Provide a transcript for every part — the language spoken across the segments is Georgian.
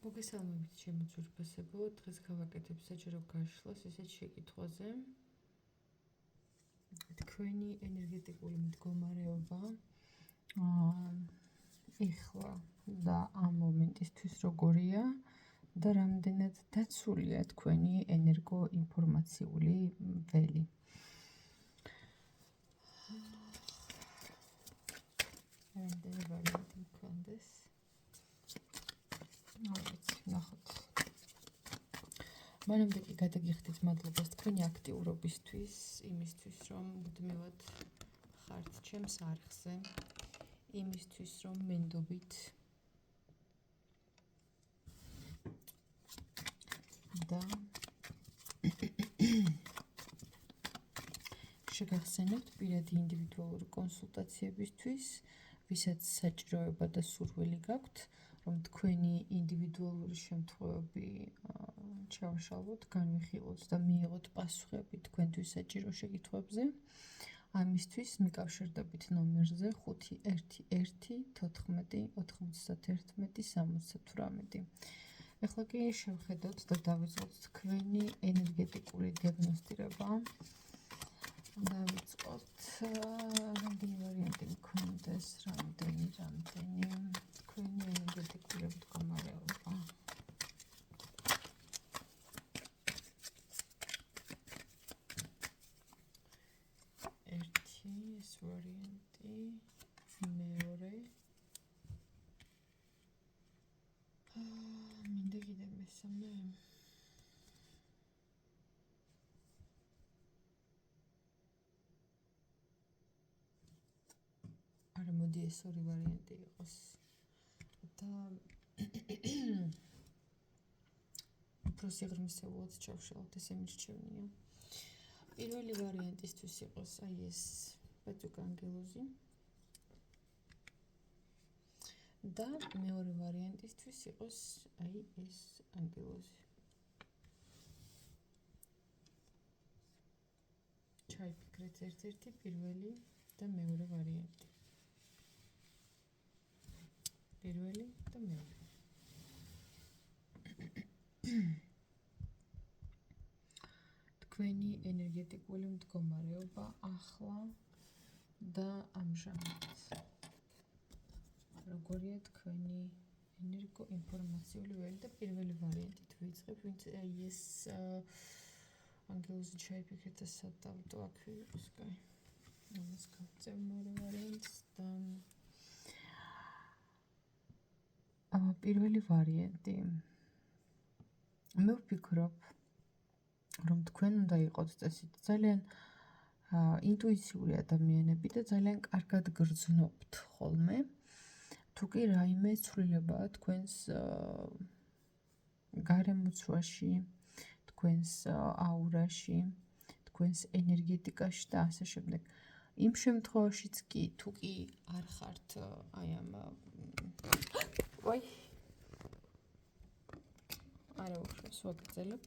მოგესალმებით ჩემო ძვირფასებო, დღეს გავაკეთებ საჯარო გაშლას ესეთ შეკითხვაზე. თქვენი ენერგეტიკული მდგომარეობა ეხლა და ამ მომენტისთვის როგორია და რამდენად დაცულია თქვენი ენერგოინფორმაციული ველი. რამდენი ვარიანტი მქონდეს? ნახოთ. მანამდე კი გადაგიხდით მადლობას თქვენი აქტიურობისთვის, იმისთვის, რომ მუდმივად ხართ ჩემს არხზე, იმისთვის, რომ მენდობით და შეგახსენებთ პირადი ინდივიდუალური კონსულტაციებისთვის, ვისაც საჭიროება და სურვილი გაქვთ, რომ თქვენი ინდივიდუალური შემთხვევები ჩავშალოთ, განვიხილოთ და მიიღოთ პასუხები თქვენთვის საჭირო შეკითხვებზე. ამისთვის მიკავშირდებით ნომერზე 511 14 91 78. ეხლა კი შევხედოთ და დავიწყოთ თქვენი ენერგეტიკული დიაგნოსტირება. დავიწყოთ რამდენი ვარიანტი მქონდეს, რამდენი თქვენი ენერგეტიკული მდგომარეობა. ერთი ეს ვარიანტი, მეორე. მინდა კიდე მესამე. არა, მოდი ეს ორი ვარიანტი იყოს. და უფრო სიღრმისეულად ჩავშალოთ, ესე მირჩევნია. პირველი ვარიანტისთვის იყოს აი ეს პეწუკა ანგელოზი. და მეორე ვარიანტისთვის იყოს აი ეს ანგელოზი. ჩაიფიქრეთ ერთ-ერთი პირველი და მეორე ვარიანტი. პირველი და მეორე. თქვენი ენერგეტიკული მდგომარეობა ახლა და ამჟამად. როგორია თქვენი ენერგოინფორმაციული ველი და პირველი ვარიანტით ვიწყებ, ვინც აი ეს ანგელოზი ჩაიფიქრეთ და სად დავდო აქ ვიყოს, კაი. ამას გავწევ მეორე ვარიანტს და პირველი ვარიანტი. მე ვფიქრობ, რომ თქვენ უნდა იყოთ წესით ძალიან ინტუიციური ადამიანები და ძალიან კარგად გრძნობთ ხოლმე. თუ კი რაიმე ცვლილებაა თქვენს გარემოცვაში, თქვენს აურაში, თქვენს ენერგეტიკაში და ასე შემდეგ. იმ შემთხვევაშიც კი, თუ კი არ ხართ აი ამ არა უბრალოდ ვაგრძელებ.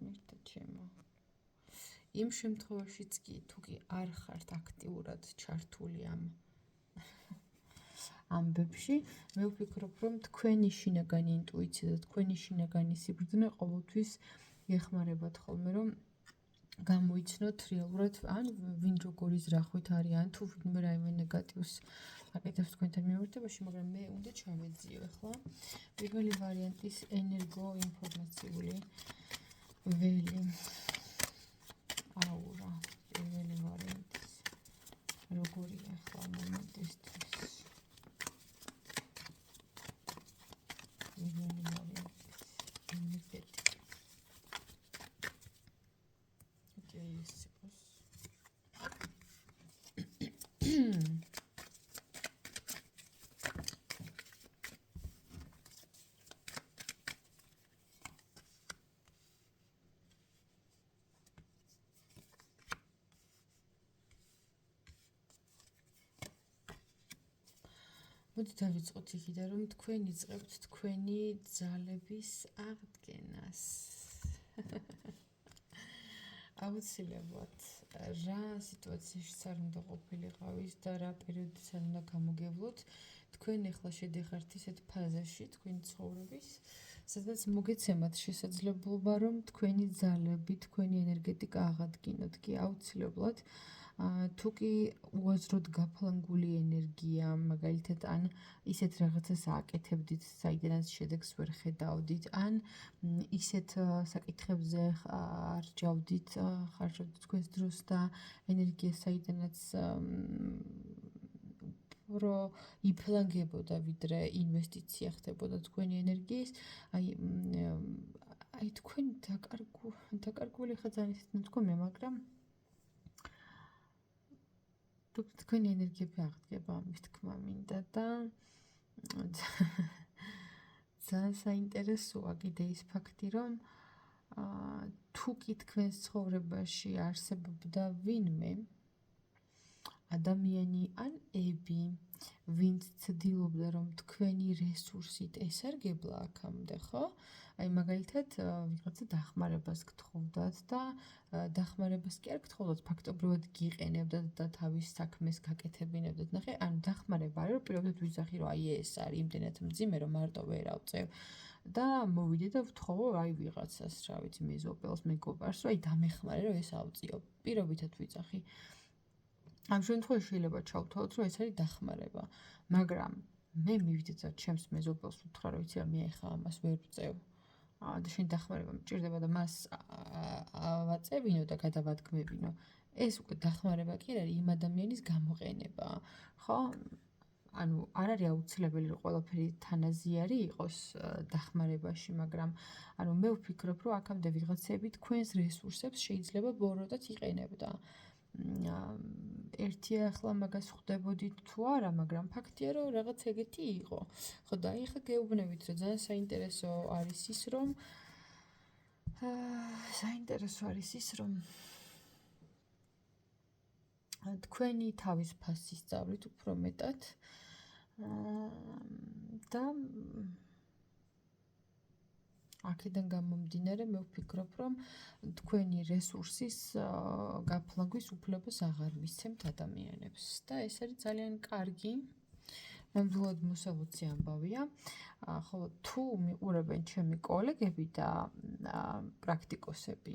მერტა ჩემო. იმ შემთხვევაშიც კი, თუ კი არ ხართ აქტიურად ჩართული ამ ამბებში, მე ვფიქრობ, რომ თქვენი შინაგანი ინტუიცია და თქვენი შინაგანი სიბრძნე ყოველთვის ეხმარებათ ხოლმე, რომ გამოიცნოთ რეალურად ან ვინ როგორი ზრახვით არის, ან თუ ვინმე რაიმე ნეგატივს აკეთებს თქვენთან მიმართებაში, მაგრამ მე უნდა ჩავეძიო ახლა პირველი ვარიანტის ენერგოინფორმაციული ველი. აურა პირველი ვარიანტის როგორია ახლა მომენტისთვის. პირველი ვარიანტის ენერგეტიკა. ეს იყოს. მოდი დავიწყოთ იქიდან, რომ თქვენ იწყებთ თქვენი ძალების აღდგენას. აუცილებლად რა სიტუაციაში არ უნდა ყოფილიყავით და რა პერიოდიც არ უნდა გამოგევლოთ, თქვენ ახლა შედიხართ ისეთ ფაზაში თქვენი ცხოვრების, სადაც მოგეცემათ შესაძლებლობა, რომ თქვენი ძალები, თქვენი ენერგეტიკა აღადგინოთ კი აუცილებლად. თუ კი უაზროდ გაფლანგული ენერგია, მაგალითად, ან ისეთ რაღაცას აკეთებდით, საიდანაც შედეგს ვერ ხედავდით, ან ისეთ საკითხებზე არ ჯავდით, ხარჯავდით თქვენს დროს და ენერგიას, საიდანაც უფრო იფლანგებოდა, ვიდრე ინვესტიცია ხდებოდა თქვენი ენერგიის, აი თქვენ დაკარგული ხა ძალიან ისეთ ნათქვამია, მაგრამ თქვენი ენერგიები აღდგება, ამის თქმა მინდა და ძალიან საინტერესოა კიდე ის ფაქტი, რომ თუ კი თქვენს ცხოვრებაში არსებობდა ვინმე ადამიანი ან ები, ვინც ცდილობდა, რომ თქვენი რესურსით ესარგებლა აქამდე, ხო? აი მაგალითად, ვიღაცა დახმარებას გთხოვდათ და დახმარებას კი არ გთხოვდათ, ფაქტობრივად გიყენებდათ და თავის საქმეს გაკეთებინებდათ. ნახე, ანუ დახმარება არის, რომ პირობითად ვიზახი, რომ აი ეს არის იმდენად მძიმე, რომ მარტო ვერ ავწევ და მოვიდე და ვთხოვო აი ვიღაცას, რა ვიცი, მეზობელს, მეგობარს, რომ აი დამეხმარე, რომ ეს ავწიო. პირობითად ვიზახი. ამ შემთხვევაში შეიძლება ჩავთვალოთ, რომ ეს არის დახმარება, მაგრამ მე მივიდეთ და ჩემს მეზობელს ვუთხრა, რომ იცი რა, მე ახლა ამას ვერ ვწევ. და შენ დახმარება მჭირდება და მას ავაწევინო და გადავადგმებინო. ეს უკვე დახმარება კი არ არის, იმ ადამიანის გამოყენება, ხო? ანუ არ არის აუცილებელი, რომ ყველაფერი თანაზიარი იყოს დახმარებაში, მაგრამ ანუ მე ვფიქრობ, რომ აქამდე ვიღაცები თქვენს რესურსებს შეიძლება ბოროტად იყენებდა. ერთია ახლა მაგას ხვდებოდით თუ არა, მაგრამ ფაქტია, რომ რაღაც ეგეთი იყო. ხო და აი ახლა გეუბნებით, რომ ძალიან საინტერესო არის ის, რომ თქვენი თავის ფასი სწავლით უფრო მეტად და აქედან გამომდინარე, მე ვფიქრობ, რომ თქვენი რესურსის გაფლანგვის უფლებას აღარ მისცემთ ადამიანებს და ეს არის ძალიან კარგი. ნამდვილად მოსალოცი ამბავია. ხოლო თუ მიყურებენ ჩემი კოლეგები და პრაქტიკოსები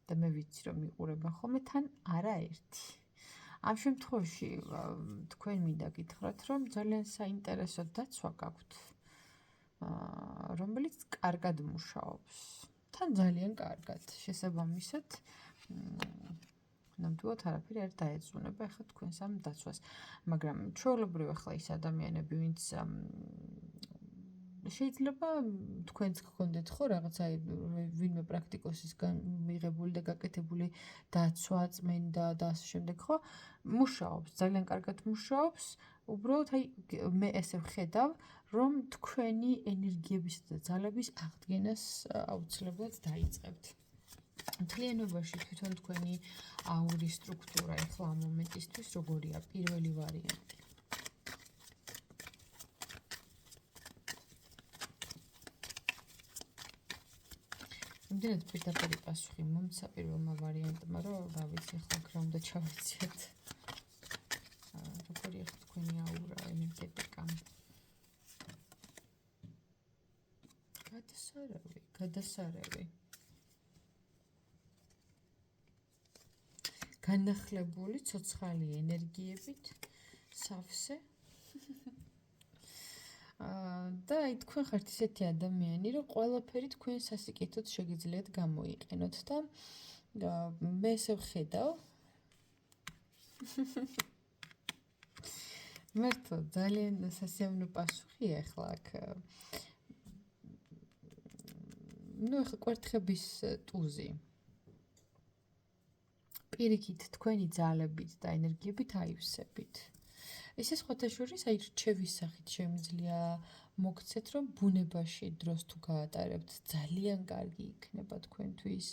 და მე ვიცი, რომ მიყურებენ ხოლმე თან არაერთი. ამ შემთხვევაში თქვენ მინდა გითხრათ, რომ ძალიან საინტერესო დაცვა გაქვთ. რომელიც კარგად მუშაობს. თან ძალიან კარგად. შესაბამისად, ნამდვილად არაფერი არ დაეწუნება ახლა თქვენს ამ დაცვას. მაგრამ ჩვეულებრივ ახლა ის ადამიანები, ვინც შეიძლება თქვენც გქონდეთ ხო რაღაცა ვინმე პრაქტიკოსისგან მიღებული და გაკეთებული დაცვა, წმენდა და ასე შემდეგ, ხო? მუშაობს, ძალიან კარგად მუშაობს. უბრალოდ აი მე ესე ვხედავ, რომ თქვენი ენერგიების და ძალების აღდგენას აუცილებლად დაიწყებთ. მთლიანობაში თვითონ თქვენი აურის სტრუქტურა ახლა ამ მომენტისთვის როგორია პირველი ვარიანტი. იმდენად პირდაპირ პასუხი მომცა პირველმა ვარიანტმა, რომ რა ვიცი, ახლა რა უნდა ჩავეციათ. როგორია თქვენი აურა, ენერგეტიკა. გადასარევი. განახლებული ცოცხალი ენერგიებით სავსე. და აი თქვენ ხართ ისეთი ადამიანი, რომ ყველაფერი თქვენ სასიკეთოდ შეგიძლიათ გამოიყენოთ და მე ესე ვხედავ. მართლა ძალიან სასიამოვნო პასუხია ახლა აქ. ახლა კვერთხების ტუზი. პირიქით თქვენი ძალებით და ენერგიებით აივსებით. ესე სხვათა შორის აი რჩევის სახით შემიძლია მოგცეთ, რომ ბუნებაში დროს თუ გაატარებთ, ძალიან კარგი იქნება თქვენთვის.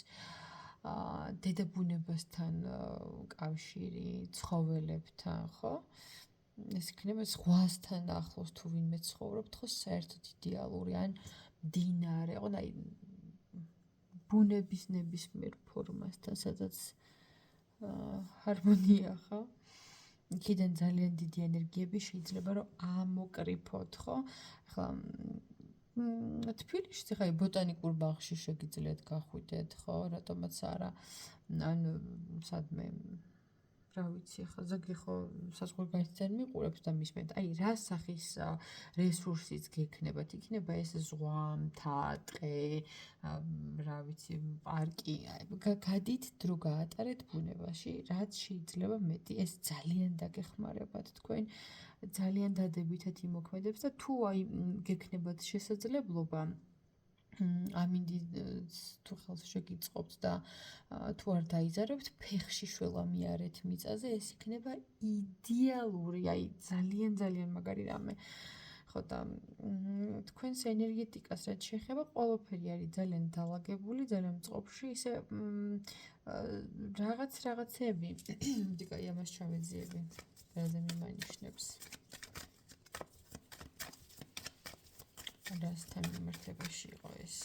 დედაბუნებასთან კავშირი, ცხოველებთან, ხო? ეს იქნება ზღვასთან ახლოს თუ ვინმე ცხოვრობთ, ხო, საერთოდ იდეალური, ან მდინარე, ხო, აი ბუნების ნებისმიერ ფორმასთან, სადაც ჰარმონია, ხო? იქიდან ძალიან დიდი ენერგიები შეიძლება რომ ამოკრიფოთ, ხო? ახლა თბილისში ხა ბოტანიკურ ბაღში შეგიძლიათ გახვიდეთ, ხო? რატომაც არა. ან სადმე რა ვიცი, ხა ზოგი ხო საზღვარგარეთიდან მიყურებს და მისმენთ. აი, რა სახის რესურსიც გექნებათ? იქნება ეს ზღვა, მთა, ტყე, რა ვიცი, პარკი. გადით დრო გაატარეთ ბუნებაში, რაც შეიძლება მეტი. ეს ძალიან დაგეხმარებათ თქვენ. ძალიან დადებითად იმოქმედებს და თუ აი გექნებათ შესაძლებლობა ამინდი თუ ხელს შეგიწყობთ და თუ არ დაიზარებთ, ფეხში შველამიარეთ მიწაზე, ეს იქნება იდეალური, აი ძალიან მაგარი რამე. ხო და თქვენს ენერგეტიკას რაც შეეხება, ყველაფერი არის ძალიან დალაგებული, ძალიან წყობში, ისე რაღაცეები. დიკაი ამას ჩავეძიები. რაზე მიმანიშნებს. რასთან მიმართებაში იყო ეს?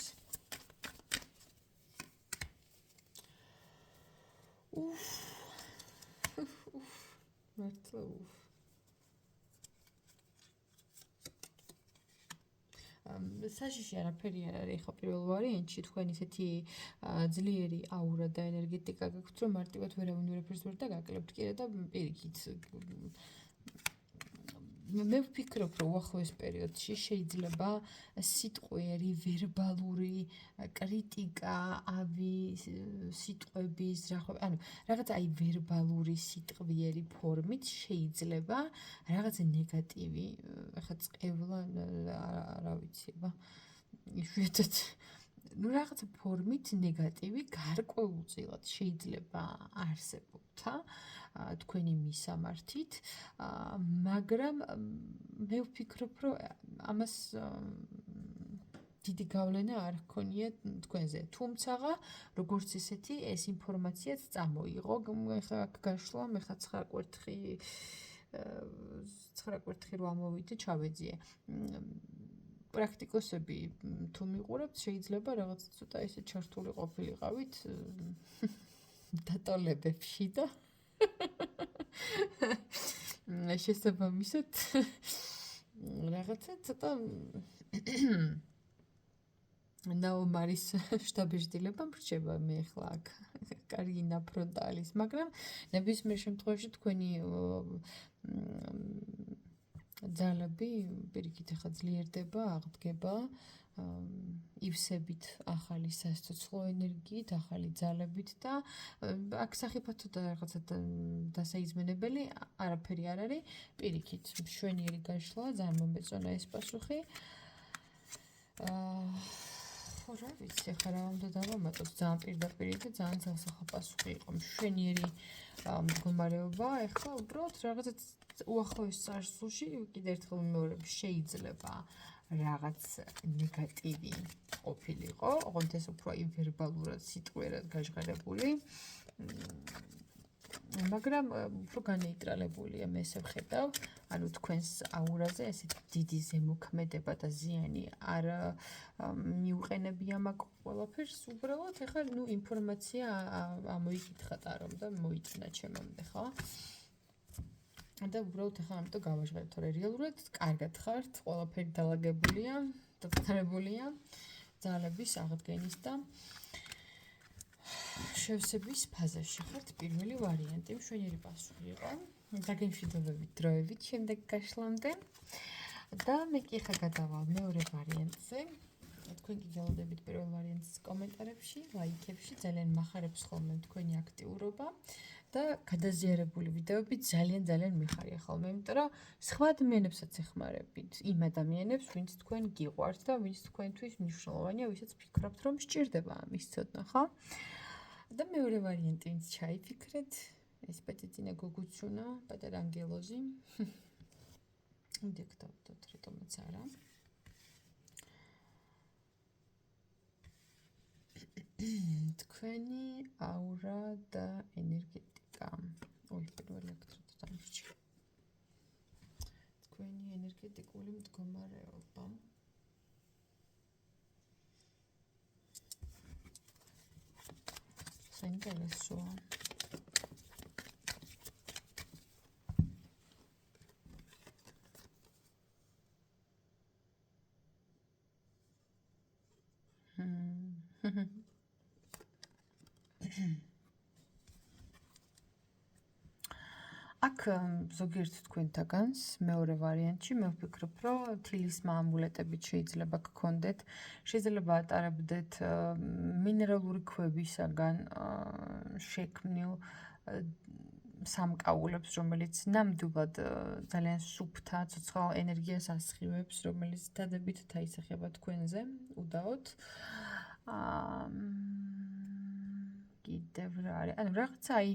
მართლა საშიში არაფერი არ არის ხო პირველ ვარიანტში თქვენ ისეთი ძლიერი აურა და ენერგეტიკა გაქვთ რომ მარტივად ვერავინ ვერაფერს ვერ დაგაკლებთ კიდე და პირიქით მე ვფიქრობ რომ უახლოეს პერიოდში შეიძლება სიტყვიერი ვერბალური კრიტიკა ავი სიტყვების ანუ რაღაც აი ვერბალური სიტყვიერი ფორმით შეიძლება რაღაც ნეგატივი ახლა წევლა რა ვიცი იშვიათად რაღაც ფორმით ნეგატივი გარკვეულწილად შეიძლება არსებობთა თქვენი მისამართით, მაგრამ მე ვფიქრობ, რომ ამას დიდი გავლენა არ ჰქონია თქვენზე. თუმცა, როგორც ისეთი, ეს ინფორმაციაც წამოიღო, ხა აქ გაშლა, მე ხა 9 კვერთხი რო ამოვიდე, ჩავეძიე. პრაქტიკოსები თუ მიყურებთ, შეიძლება რაღაც ცოტა ისე ჩართული ყოფილიყავით დატოლებებში და შესაბამისად რაღაცა ცოტა ნაომარის შტაბეჟდილება მრჩება მე ახლა აქ კარინა ფრონტალის, მაგრამ ნებისმიერ შემთხვევაში თქვენი ძალები პირიქით ახლა ძლიერდება, აღდგება ივსებით ახალი სასიცოცხლო ენერგიით, ახალი ძალებით და აქ სახიფათო და რაღაცა დასაიზმენებელი არაფერი არ არის. პირიქით, მშვენიერი გაშლა, ძალიან მომეწონა ეს პასუხი. ხო რა ვიცი, ახლა რა უნდა დავამატოთ, ძალიან პირდაპირი და ძალიან ძალსახო პასუხი იყო. მშვენიერი მდგომარეობა, ახლა უბრალოდ რაღაცა უახლოეს წარსულში კიდე ერთხელ ვიმეორებ, შეიძლება რაღაც ნეგატივი ყოფილიყო, ოღონდ ეს უფრო ვერბალურად, სიტყვიერად გაჟღერებული. მაგრამ უფრო განეიტრალებულია, მე ესე ვხედავ, ანუ თქვენს აურაზე ესეთი დიდი ზემოქმედება და ზიანი არ მიუყენებია მაგ ყველაფერს, უბრალოდ ეხლა ნუ ინფორმაცია ამოიკითხა ტარომ და მოიწნა ჩემამდე, ხო? და უბრალოდ ახლა ამიტომ გავაჟღერებ, თორე რეალურად კარგად ხართ, ყველაფერი დალაგებულია, დაწნარებულია, ძალების აღდგენის და შევსების ფაზაში ხართ. პირველი ვარიანტი, მშვენიერი პასუხი იყო. დაგემშვიდობებით დროებით შემდეგ გაშლამდე. და მე კი ხა გადავალ მეორე ვარიანტზე. თქვენ კი გელოდებით პირველ ვარიანტს კომენტარებში, ლაიქებში, ძალიან მახარებს ხოლმე თქვენი აქტიურობა. და გადაზიარებული ვიდეოები ძალიან მიხარია ხოლმე, იმიტომ რომ სხვა ადამიანებსაც ეხმარებით, იმ ადამიანებს, ვინც თქვენ გიყვართ და ვინც თქვენთვის მნიშვნელოვანია, ვისაც ფიქრობთ, რომ სჭირდება ამის ცოდნა, ხო? და მეორე ვარიანტი, ვინც ჩაიფიქრეთ, ეს პეტიცინა გოგუცუნა, პატარა ანგელოზი. დიქტავდოთ, რატომაც არა. თქვენი აურა და ენერგეტიკა. ой, პირველი აქტრით დამრჩი. თქვენი ენერგეტიკული მდგომარეობა. საინტერესოა. აქ ზოგიერთ თქვენთაგანს მეორე ვარიანტში მე ვფიქრობ, რომ თილის მაამულეტებით შეიძლება გქონდეთ, შეიძლება ატარებდეთ მინერალური ქვებისაგან შექმნილ სამკაულებს, რომელიც ნამდვილად ძალიან სუფთა, ცოცხალ ენერგიას ასხივებს, რომელიც დადებით თაისახება თქვენზე, უდაოდ. კიდევ რა არის? ანუ რაღაცა აი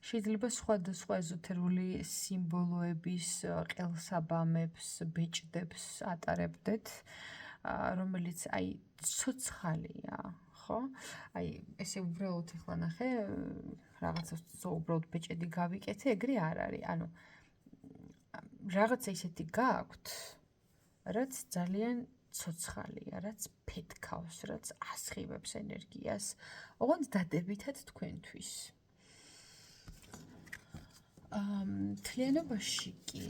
შეიძლება სხვადასხვა ეზოთერული სიმბოლოების ყელსაბამებს, ბეჭდებს ატარებდეთ, რომელიც აი ცოცხალია, ხო? აი ესე უბრალოდ ახლა ნახე, რაღაცა უბრალოდ ბეჭედი გავიკეთე, ეგრე არ არის. ანუ რაღაცა ისეთი გააქვთ, რაც ძალიან ცოცხალია, რაც ფეთქავს, რაც ასხივებს ენერგიას, ოღონდ დადებითად თქვენთვის. თლიანობაში კი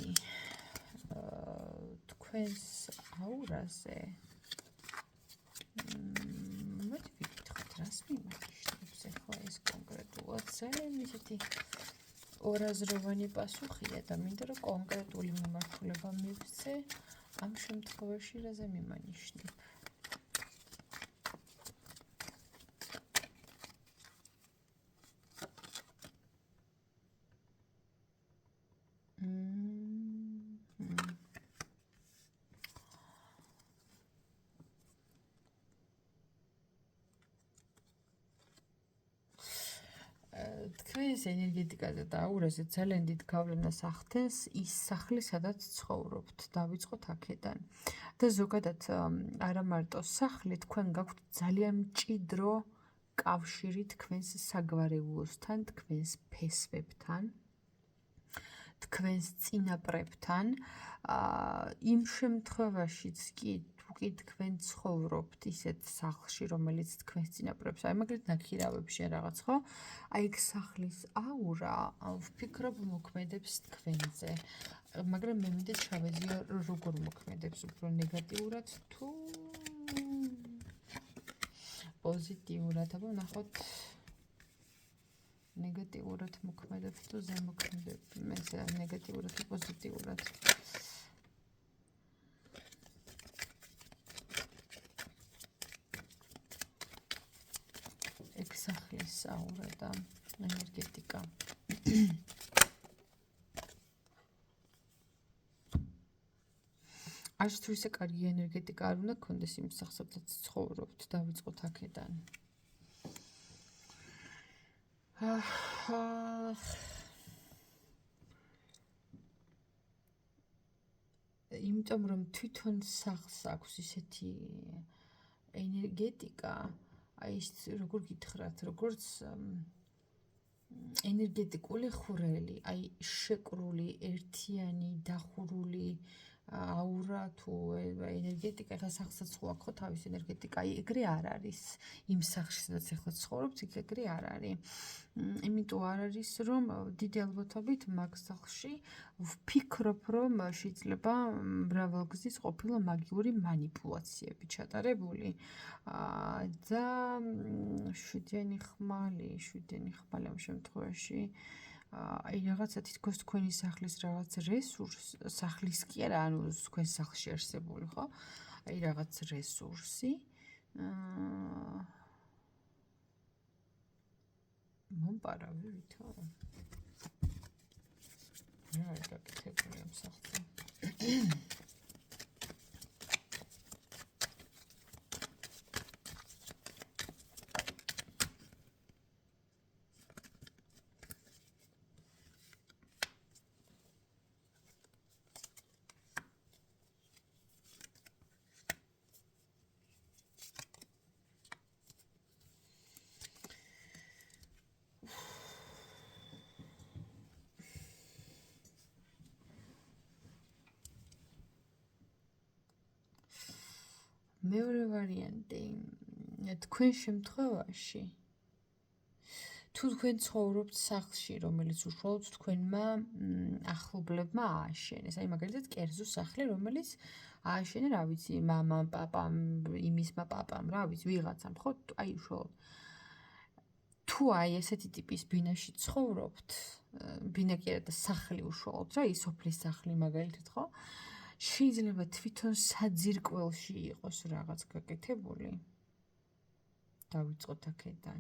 თქვენს აურაზე მოდი ვიკითხოთ, რას მიმართავს ახლა ეს კონკრეტულად ძალიან ისეთი ორაზროვანი პასუხია და მინდა რომ კონკრეტული მიმართულება მივცე ამ შემთხვევაში რაზე მიმანიშნებ. თქვენს ენერგეტიკაზე და აურაზე ძალიან დიდ გავლენას ახდენს ის სახლი, სადაც ცხოვრობთ. დავიწყოთ აქედან. და ზოგადად არა მარტო სახლი, თქვენ გაქვთ ძალიან მჭიდრო კავშირი თქვენს საგვარეულოსთან, თქვენს ფესვებთან, თქვენს წინაპრებთან. იმ შემთხვევაშიც კი კი თქვენ ცხოვრობთ ისეთ სახლში, რომელიც თქვენს წინაპრებს, აი მაგალითად ნაქირავებში ან რაღაც, ხო? აი ეგ სახლის აურა, ვფიქრობ, მოქმედებს თქვენზე. მაგრამ მე მინდა ჩავეზიო, როგორ მოქმედებს, უფრო ნეგატიურად თუ პოზიტიურად, აბა ნახოთ. ნეგატიურად მოქმედებს თუ ზემოქმედებს, მე ნეგატიურად თუ პოზიტიურად. სახლის აურა და ენერგეტიკა. არც თუ ისე კარგი ენერგეტიკა არ უნდა გქონდეს იმ სახლს, სადაც ცხოვრობთ, დავიწყოთ აქედან. იმიტომ რომ თვითონ სახლს აქვს ისეთი ენერგეტიკა, აი ის როგორ გითხრათ, როგორც ენერგეტიკული ხვრელი, აი შეკრული, ერთიანი, დახურული აურა თუ ენერგეტიკა, ახლა სახლსაც ხო აქვს თავის ენერგეტიკა, აი ეგრე არ არის. იმ სახლში, სადაც ახლა ცხოვრობთ, იქ ეგრე არ არის. იმიტომ არ არის, რომ დიდი ალბათობით მაგ სახლში ვფიქრობ, რომ შეიძლება მრავალგზის ყოფილა მაგიური манипуляციები ჩატარებული. და შვიდიანი ხმალი ამ შემთხვევაში აი რაღაცა თითქოს თქვენი სახლის რაღაც რესურს, სახლის კი არა, ანუ თქვენ სახლში არსებული, ხო? აი რაღაც რესურსი მომპარავი ვითო. რა არის გაკეთებული ამ სახლზე? მეორე ვარიანტი, თქვენ შემთხვევაში თუ თქვენ ცხოვრობთ სახლში, რომელიც უშუალოდ თქვენმა ახლობლებმა ააშენეს, აი მაგალითად კერძო სახლი, რომელიც ააშენე, რა ვიცი, მამამ, პაპამ, იმისმა პაპამ, რა ვიცი, ვიღაცამ, ხო? აი უშუალოდ. თუ აი ესეთი ტიპის ბინაში ცხოვრობთ, ბინა კი არა და სახლი უშუალოდ, რა ის სოფლის სახლი მაგალითად, ხო? შეიძლება თვითონ საძირკველში იყოს რაღაც გაკეთებული. დავიწყოთ აქედან.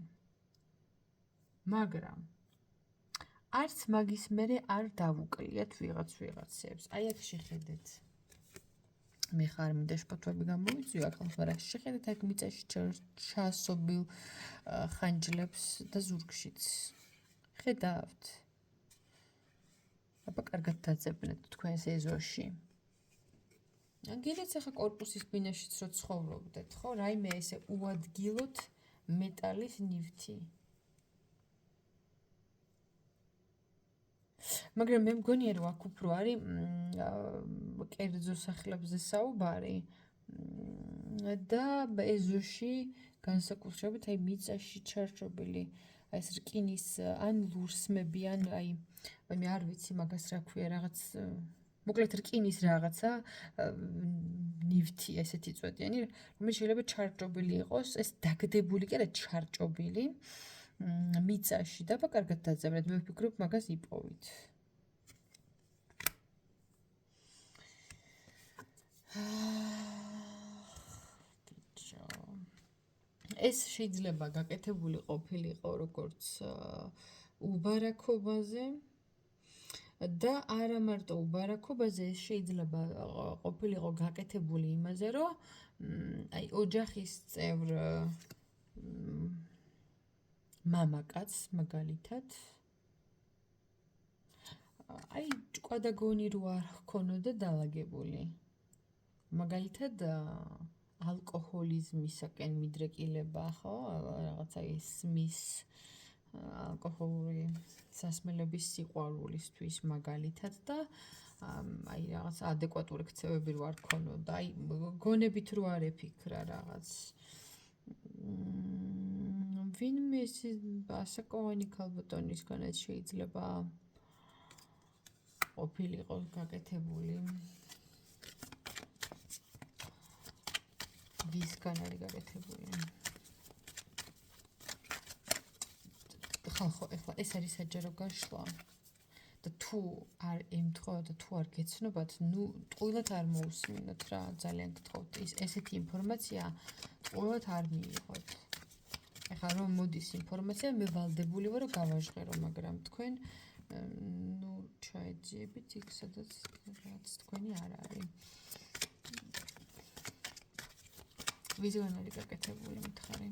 მაგრამ არც მაგის მერე არ დავუკლიათ ვიღაცებს. აი აქ შეხედეთ. მე ხარ მინდა შფოთვები გამოვიწვიო აქ, მაგრამ შეხედეთ აქ მიწაში ჩასობილ ხანჯლებს და ზურგშიც. ხედავთ? აბა კარგად დაძებნეთ თქვენს ეზოში. გინდათ ახლა კორპუსის ბინაშიც რო ცხოვრობდეთ, ხო? რაიმე ესე უადგილოთ მეტალის ნივთი. მაგრამ მე მგონია რომ აქ უფრო არის კერძო სახლებზე საუბარი და ეზოში განსაკუთრებით აი მიწაში ჩარჩობილი ეს რკინის ან ლურსმები ან აი მე არ ვიცი მაგას რა ქვია რაღაც მოკლედ რკინის რაღაცა ნივთი ესეთი წვეტიანი რომელიც შეიძლება ჩარჩობილი იყოს ეს დაგდებული კი არა ჩარჩობილი მიწაში და კარგად დაძებნეთ მე ვფიქრობ მაგას იპოვით ეს შეიძლება გაკეთებული ყოფილიყო როგორც უბარაქობაზე და არა მარტო უბარაქობაზე ეს შეიძლება ყოფილიყო გაკეთებული იმაზე რომ აი ოჯახის წევრ მამაკაც მაგალითად აი ჭკვა და გონი რო არ ჰქონოდა დალაგებული მაგალითად ალკოჰოლიზმისაკენ მიდრეკილება ხო რაღაცა ისმის ალკოჰოლური სასმელების სიყვარულისთვის მაგალითად და აი რაღაც ადეკვატური ქცევები რო არ ქონოდა აი გონებით რო არ ეფიქრა რაღაც ვინმე ეს ასაკოვანი ქალბატონისგანაც შეიძლება ყოფილიყო გაკეთებული ვისგან არის გაკეთებული ხო ეხლა ეს არის საჯარო გაშლა და თუ არ ემთხოვა და თუ არ გეცნობათ ნუ ტყუილად არ მოусმინოთ რა ძალიან გთხოვთ ესეთი ინფორმაცია ტყუილად არ მიიღოთ ეხლა რომ მოდის ინფორმაცია მე ვალდებული ვარ რომ გავაჟღერო მაგრამ თქვენ ნუ ჩაეძიებით იქ სადაც რაც თქვენი არ არის ვიზუალ არის გაკეთებული მითხარი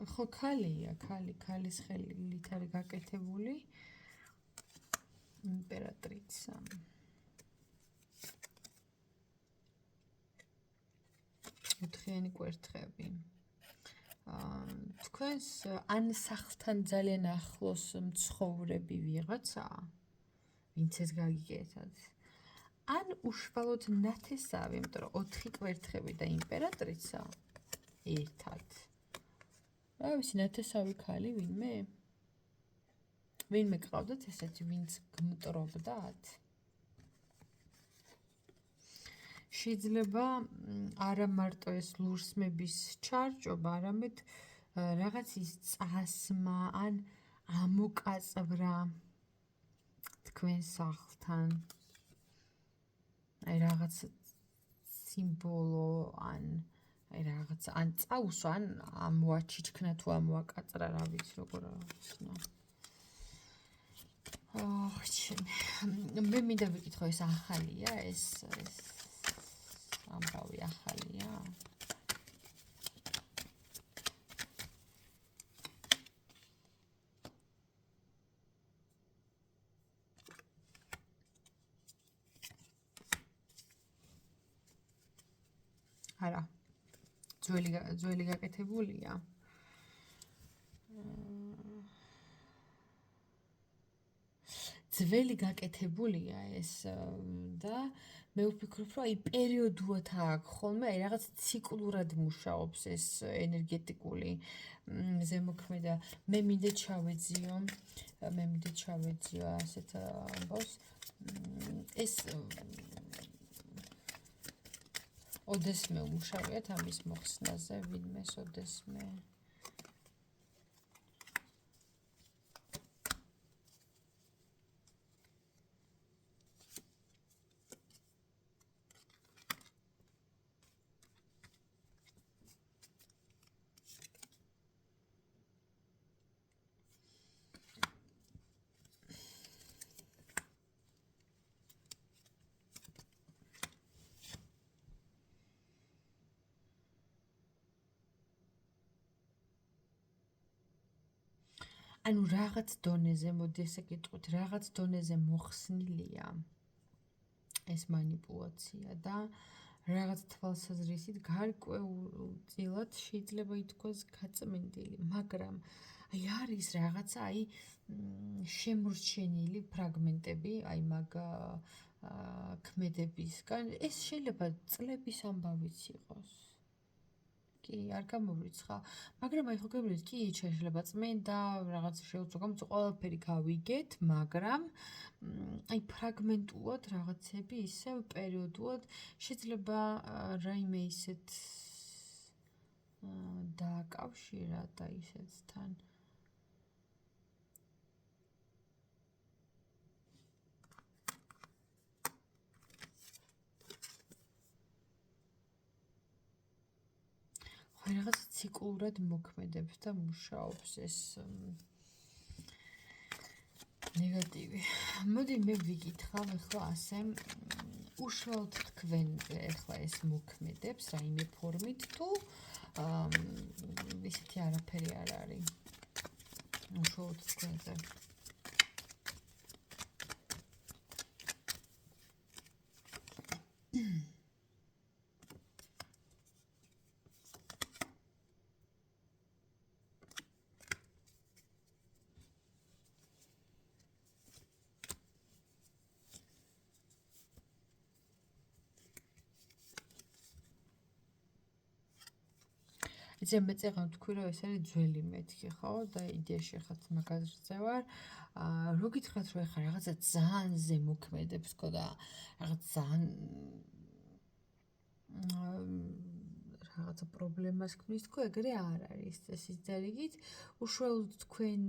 ხო ქალია ქალის ხელით არის გაკეთებული იმპერატრიცა ოთხიანი კვერთხები თქვენს ან სახლთან ძალიან ახლოს მცხოვრები ვიღაცა ვინც ეს გაგიგეთათ ან უშუალოდ ნათესავი იმიტომ რომ 4 კვერთხები და იმპერატრიცა ერთად რა ვიცი ნათესავი ქალი ვინმე გყავდათ ესეთი ვინც გმტრობდათ შეიძლება არა მარტო ეს ლურსმების ჩარჭობა, არამედ რაღაც ის წასმა ან ამოკაწვრა თქვენ სახლთან. აი რაღაც სიმბოლო ან აი რაღაც ან წაუსვა ან ამოაჩიჩქნა თუ ამოაკაწრა რა ვიცი როგორ აღნიშნა. მე მინდა ვიკითხო ეს ახალია ეს ამბავი ახალია არა ძველი გაკეთებულია ძველი გაკეთებულია ეს და მე ვფიქრობ, რომ აი პერიოდულად აქვს ხოლმე, აი რაღაც ციკლურად მუშაობს ეს ენერგეტიკული ზემოქმედა. მე მინდა ჩავეძიო ასეთ ამბავს. ეს ოდესმე უმუშავიათ ამის მოხსნაზე, ვინმეს ოდესმე. ანუ რაღაც დონეზე, მოდი ესე გეტყვით, რაღაც დონეზე მოხსნილია ეს манипуляция და რაღაც თვალსაზრისით გარკვეულწილად შეიძლება ითქვას გაწმენდილი, მაგრამ აი არის რაღაცა აი შემორჩენილი ფრაგმენტები, აი მაგ ქმედებისგან, ეს შეიძლება წლების ამბავიც იყოს. კი, არ გამოვრიცხა, მაგრამ აი ხო გეუბნებით, კი, შეიძლება წმენდა, რაღაც შეუძლო გამოწვე, ყველაფერი გავიგეთ, მაგრამ აი ფრაგმენტულად რაღაცები ისევ პერიოდულად შეიძლება რაიმე ისეთ დააკავშირა და ისეთთან. ხო, რაღაც ციკლურად მოქმედებს და მუშაობს ეს ნეგატივი. მოდი მე ვიკითხავ ახლა ასე, უშუალოდ თქვენზე ახლა ეს მოქმედებს რაიმე ფორმით თუ ისეთი არაფერი არ არის. უშუალოდ თქვენზე. იცი მე წეღან თქვი რომ ეს არის ძველი მეთქი ხო და იდეაში ხათ მაგაზრზე ვარ რო გითხრათ რომ ეხლა რაღაცა ძალიან ზემოქმედებს ხო და რაღაც ძალიან რაღაცა პრობლემას ქმნის თქო ეგრე არ არის წესით და რიგით უშუალოდ თქვენ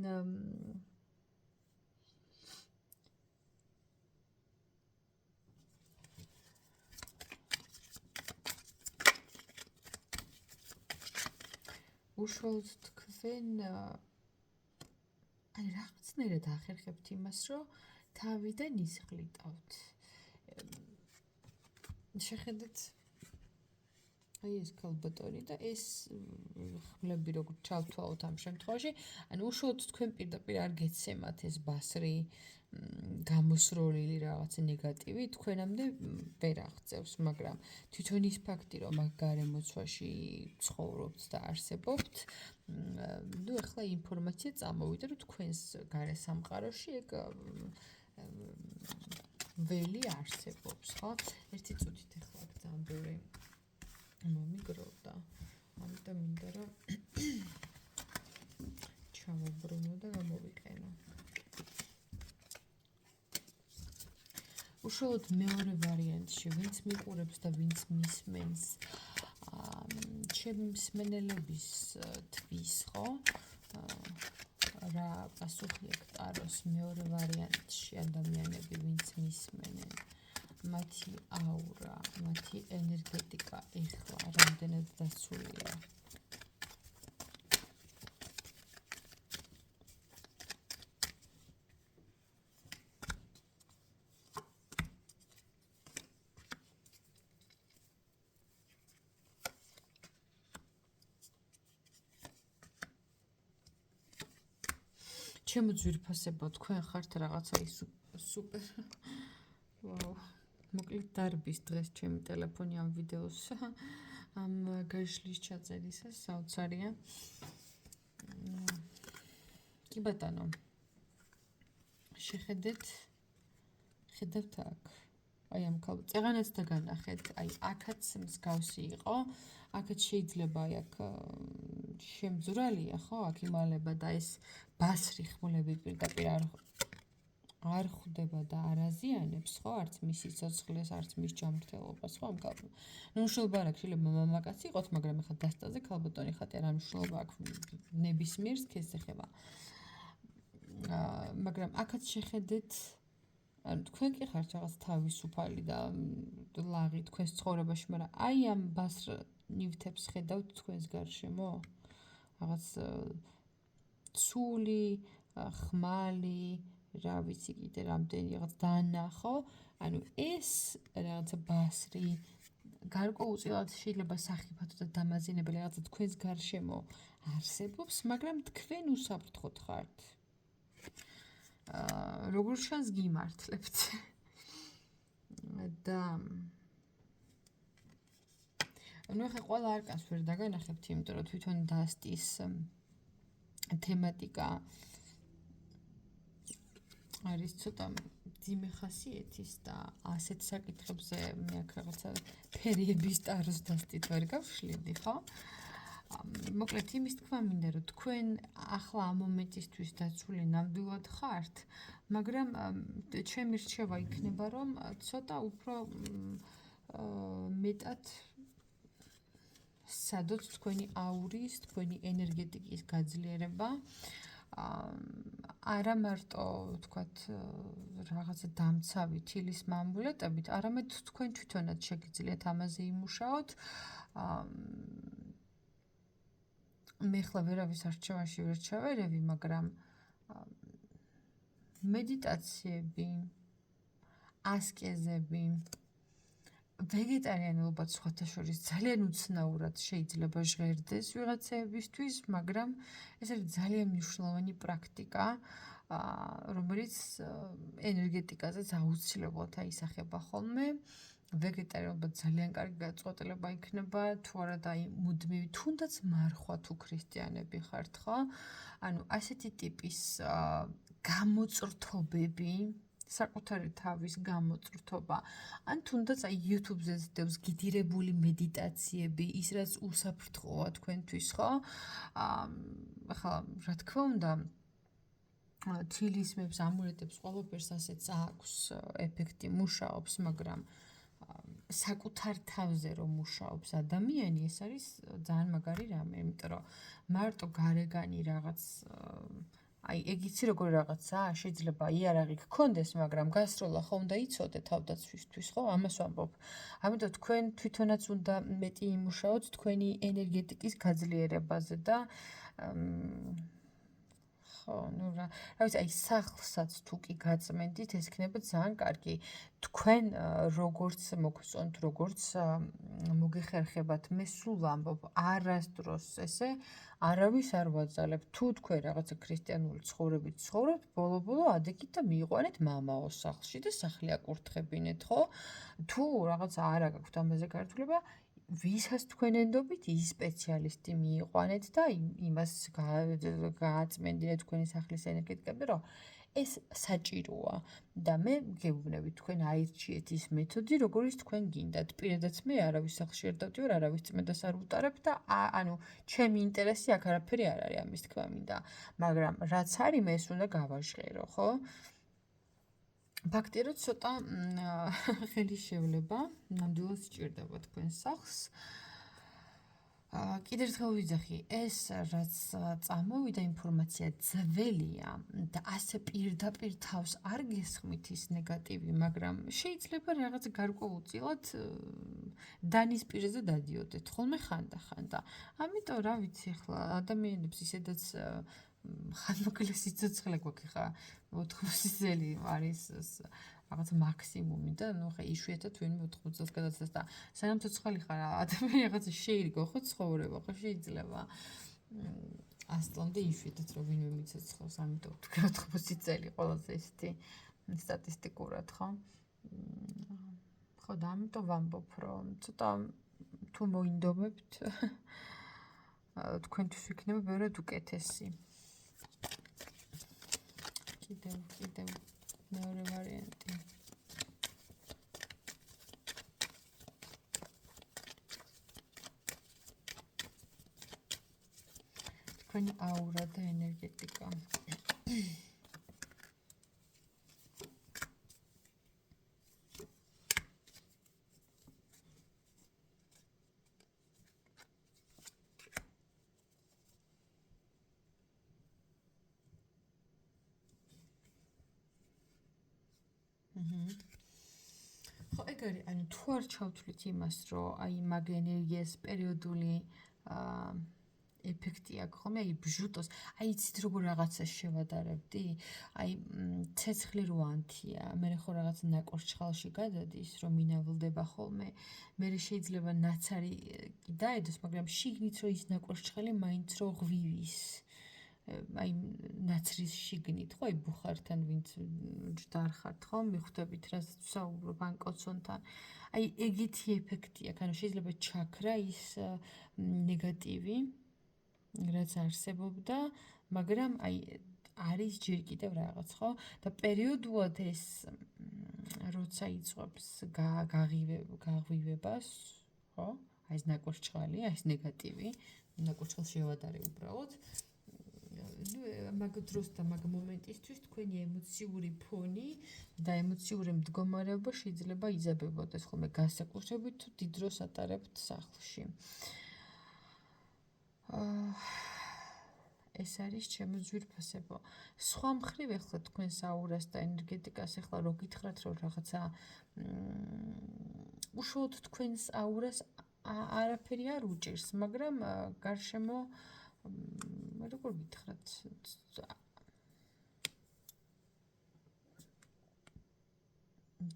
უშუალოდ თქვენ აი რაღაცნაირად ახერხებთ იმას, რომ თავიდან ისხლიტავთ. შეხედეთ აი ეს ქალბატონი და ეს ხმლები როგორ ჩავთვალოთ ამ შემთხვევაში, ანუ უშუალოდ თქვენ პირდაპირ არ გეცემათ ეს ბასრი გამოსროლილი რაღაც ნეგატივი თქვენამდე ვერ აღწევს, მაგრამ თვითონ ის ფაქტი, რომ მაგ გარემოცვაში ცხოვრობთ და არსებობთ, ნუ ახლა ინფორმაცია წამოვიდა, რომ თქვენს გარესამყაროში ეგ ველი არსებობს, ხო? ერთი წუთით ახლა ძალიან ბევრი მომიგროვდა. ამიტომ მინდა რომ ჩავაბრუნო და გამოვიყენო. უშუალოდ მეორე ვარიანტში, ვინც მიყურებს და ვინც მისმენს, ჩემი მსმენელების თვის, ხო? რა პასუხი აქვს ტაროს მეორე ვარიანტში ადამიანები, ვინც მისმენენ, მათი აურა, მათი ენერგეტიკა ეხლა რამდენად დაცულია. ჩემო ძვირფასებო, თქვენ ხართ რაღაცა ის სუპერ. ვაუ. მოკლედ დარბის დღეს ჩემი ტელეფონი ამ ვიდეოს ამ გაშლის ჩაწერისას საოცარია. კი ბატონო. შეხედეთ ხედავთ აქ. აი ამ წეღანაც დაგანახეთ, აი აქაც მსგავსი იყო. აქაც შეიძლება აი აქ შემძვრალია, ხო? აქ იმალება და ეს ბასრი ხმლები პირდაპირ არ ხვდება და არ აზიანებს, ხო? არც მის სიცოცხლეს, არც მის ჯანმრთელობას, ხო? ნუ მშულობა არ აქვს, შეიძლება მამაკაცი იყოთ, მაგრამ ეხლა დასტაზე ქალბატონი ხატი არ მშულობა აქვს ნებისმიერ სქესს ეხება. მაგრამ აქაც შეხედეთ ანუ თქვენ კი ხართ რაღაც თავისუფალი და ლაღი თქვენს ცხოვრებაში, მაგრამ აი ამ ბასრ ნივთებს ხედავთ თქვენს გარშემო? რაღაც ცული, ხმალი, რა ვიცი კიდე რამდენი რაღაც დანა, ხო? ანუ ეს რაღაცა ბასრი გარკვეულწილად შეიძლება სახიფათო და დამაზიანებელი რაღაცა თქვენს გარშემო არსებობს, მაგრამ თქვენ უსაფრთხოდ ხართ. როგორ შანს გიმართლებთ და ანუ ახლა ყველა არკანს ვერ დაგანახებთ, იმიტომ რომ თვითონ დასტის თემატიკა არის ცოტა ძიმე ხასიათის და ასეთ საკითხებზე მე აქ რაღაცა ფერიების ტაროს დასტით ვერ გავშლიდი, ხო? მოკლედ იმის თქვა მინდა რომ თქვენ ახლა ამ მომენტისთვის დაცული ნამდვილად ხართ, მაგრამ ჩემი რჩევა იქნება რომ ცოტა უფრო მეტად სადოთ თქვენი აურის, თქვენი ენერგეტიკის გაძლიერება, არა მარტო ვთქვათ რაღაცა დამცავი თილის მამულეტებით, არამედ თქვენ თვითონაც შეგიძლიათ ამაზე იმუშაოთ. მე ხლა ვერავის არჩევანში ვერ ჩავერევი, მაგრამ მედიტაციები, ასკეზები, ვეგეტარიანობა სხვათა შორის ძალიან უცნაურად შეიძლება ჟღერდეს ვიღაცებისთვის, მაგრამ ეს არის ძალიან მნიშვნელოვანი პრაქტიკა, რომელიც ენერგეტიკაზეც აუცილებლად აისახება ხოლმე. ვეგეტარიანობა ძალიან კარგი გაწყვეტილება იქნება, თუ არა და აი მუდმივი, თუნდაც მარხვა თუ ქრისტიანები ხართ, ხო? ანუ ასეთი ტიპის გამოწრთობები, საკუთარი თავის გამოწრთობა, ან თუნდაც აი YouTube-ზე ზრდებს გიდირებული მედიტაციები, ის რაც უსაფრთხოა თქვენთვის, ხო? ახლა რა თქმა უნდა, თილისმებს, ამულეტებს, ყველაფერს ასეც აქვს ეფექტი, მუშაობს, მაგრამ საკუთარ თავზე რომ მუშაობს ადამიანი, ეს არის ძალიან მაგარი რამე, იმიტომ რომ მარტო გარეგანი რაღაც აი ეგ იცი როგორი რაღაცაა, შეიძლება იარაღი გქონდეს, მაგრამ გასროლა ხო უნდა იცოდე თავდაცვისთვის, ხო? ამას ვამბობ. ამიტომ თქვენ თვითონაც უნდა მეტი იმუშაოთ თქვენი ენერგეტიკის გაძლიერებაზე და ხო, ну რა ვიცი, აი სახლსაც თუ კი გაწმენდით, ეს იქნება ძალიან კარგი. თქვენ როგორც მოგწონთ, როგორც მოგეხერხებათ, მე სულ ვამბობ, არასდროს ესე არავის არ ვაძალებ. თუ თქვენ რაღაცა ქრისტიანული ცხოვრებით ცხოვრობთ, ბოლო-ბოლო ადექით და მიიყვანეთ მამაო სახლში და სახლი აკურთხებინეთ, ხო? თუ რაღაცა არა გაქვთ ამაზე გართულება, ვისაც თქვენ ენდობით, ის სპეციალისტი მიიყვანეთ და იმას გააწმენდინეთ თქვენი სახლის ენერგეტიკები, რომ ეს საჭიროა და მე გეუბნები თქვენ აირჩიეთ ის მეთოდი, როგორიც თქვენ გინდათ. პირადად მე არავის სახლში არ დავდივარ, არავის წმედას არ ვუტარებ და ანუ ჩემი ინტერესი აქ არაფერი არ არის ამის თქვა მინდა, მაგრამ რაც არის მე ეს უნდა გავაჟღერო, ხო? ფაქტია, რომ ცოტა ხელი შევლება, ნამდვილად სჭირდება თქვენ სახლს. კიდევ ერთხელ ვიძახი, ეს რაც წამოვიდა ინფორმაცია ძველია და ასე პირდაპირ თავს არ გესხმით ის ნეგატივი, მაგრამ შეიძლება რაღაც გარკვეულწილად დანის პირზე დადიოდეთ, ხოლმე ხანდახან და ამიტომ რა ვიცი, ახლა ადამიანებს ისედაც ხანმოკლე სიცოცხლე გვაქვს ხა 80 წელი არის რაღაც მაქსიმუმი და ნუ ხა იშვიათად ვინმე 80 წელს გადაცდეს და სანამ ცოცხალი ხარ ადამიანი რაღაც შეირგო ხო ცხოვრება ხო შეიძლება ასტონდე იშვიათად რომ ვინმე მიცოცხლოს, ამიტომ თუ 80 წელი ყველაზე ისეთი სტატისტიკურად ხო? ხო და ამიტომ ვამბობ რომ ცოტა თუ მოინდომებთ თქვენთვის იქნება ბევრად უკეთესი. კიდევ მეორე ვარიანტი. თქვენი აურა და ენერგეტიკა. ხო, ეგ არის, ანუ თუ არ ჩავთვლით იმას, რომ აი მაგ ენერგიას პერიოდული ეფექტი აქვს ხოლმე, აი ბჟუტოს, აი იცით როგორ რაღაცას შევადარებდი? აი ცეცხლი რო ანთია, მე ხო რაღაც ნაკურჩხალში გადადის, რომ მინავილდება ხოლმე, მე შეიძლება ნაცარი კი დაედოს, მაგრამ შიგნით რო ის ნაკურჩხალი მაინც რო ღვივის. აი ნაცრის შიგნით, ხო, აი ბუხართან ვინც ჯდარ ხართ, ხო, მიხვდებით რა საუბრობ ან კოცონთან. აი ეგეთი ეფექტი აქვს, ანუ შეიძლება ჩაქრა ის ნეგატივი, რაც არსებობდა, მაგრამ აი არის ჯერ კიდევ რაღაც, ხო? და პერიოდულად ეს როცა იწყებს გაღვივებას, ხო? აი ეს ნაკურჩხალი, აი ეს ნეგატივი, ნაკურჩხალს შევადარე უბრალოდ. მაგ დროს და მაგ მომენტისთვის თქვენი ემოციური ფონი და ემოციური მდგომარეობა შეიძლება იზაბებოდეს ხოლმე განსაკუთრებით თუ დიდ დროს ატარებთ სახლში. ეს არის ჩემო ძვირფასებო. სხვა მხრივ ეხლა თქვენს აურას და ენერგეტიკას ეხლა რო გითხრათ რომ რაღაცა უშუალოდ თქვენს აურას არაფერი არ უჭირს, მაგრამ გარშემო როგორ გითხრათ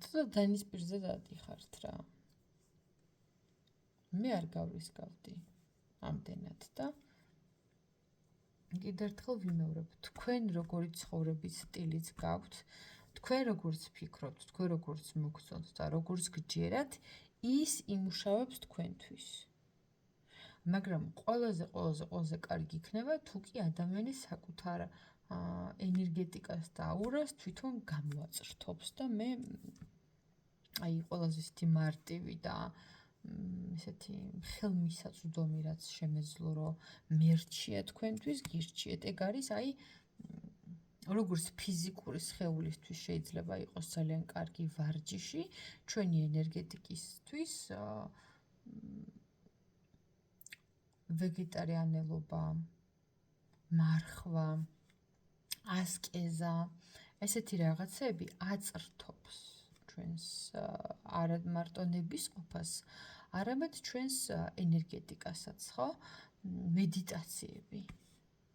თუ დანის პირზე დადიხართ რა. მე არ გავრისკავდი ამდენად და კიდევ ერთხელ ვიმეორებ, თქვენ როგორი ცხოვრების სტილიც გაქვთ, თქვენ როგორც ფიქრობთ, თქვენ როგორც მოგწონთ და როგორც გჯერათ, ის იმუშავებს თქვენთვის. მაგრამ ყველაზე კარგი იქნება თუ კი ადამიანი საკუთარ ენერგეტიკას და აურას თვითონ გამოაწრთობს და მე აი ყველაზე ისეთი მარტივი და ესეთი ხელმისაწვდომი რაც შემეძლო რომ მერჩია თქვენთვის გირჩიეთ. ეგ არის აი როგორც ფიზიკური სხეულისთვის შეიძლება იყოს ძალიან კარგი ვარჯიში, ჩვენი ენერგეტიკისთვის ვეგეტარიანელობა, მარხვა, ასკეზა, ესეთი რაღაცები აწრთობს ჩვენს არა მარტო ნებისყოფას, არამედ ჩვენს ენერგეტიკასაც, ხო? მედიტაციები.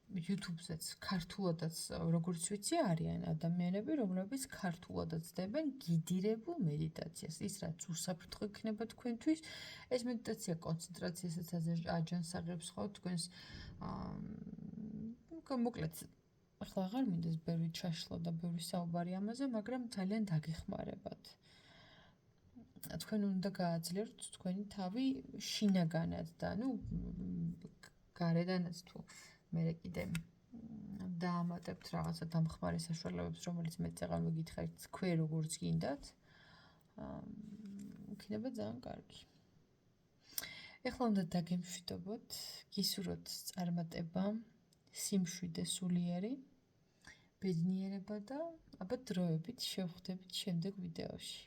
YouTube-ზეც ქართულადაც როგორც ვიცი არიან ადამიანები, რომლებიც ქართულადაც დებენ გიდირებულ მედიტაციას. ის რაც უსაფრთხო იქნება თქვენთვის, ეს მედიტაცია კონცენტრაციასაც აჯანსაღებს, ხო, თქვენს მოკლედ ახლა აღარ მინდეს ბევრი ჩაშლა და ბევრი საუბარი ამაზე, მაგრამ ძალიან დაგეხმარებათ. თქვენ უნდა გააძლიეროთ თქვენი თავი შინაგანად და გარედანაც თუ მე კიდე დაამატებთ რაღაცა დამხმარე საშუალებებს, რომელიც მე წეღან მოგითხარით, თქვენ როგორც გინდათ, იქნება ძალიან კარგი. ეხლა უნდა დაგემშვიდობოთ, გისურვოთ წარმატება, სიმშვიდე სულიერი, ბედნიერება და აბა დროებით შევხვდებით შემდეგ ვიდეოში.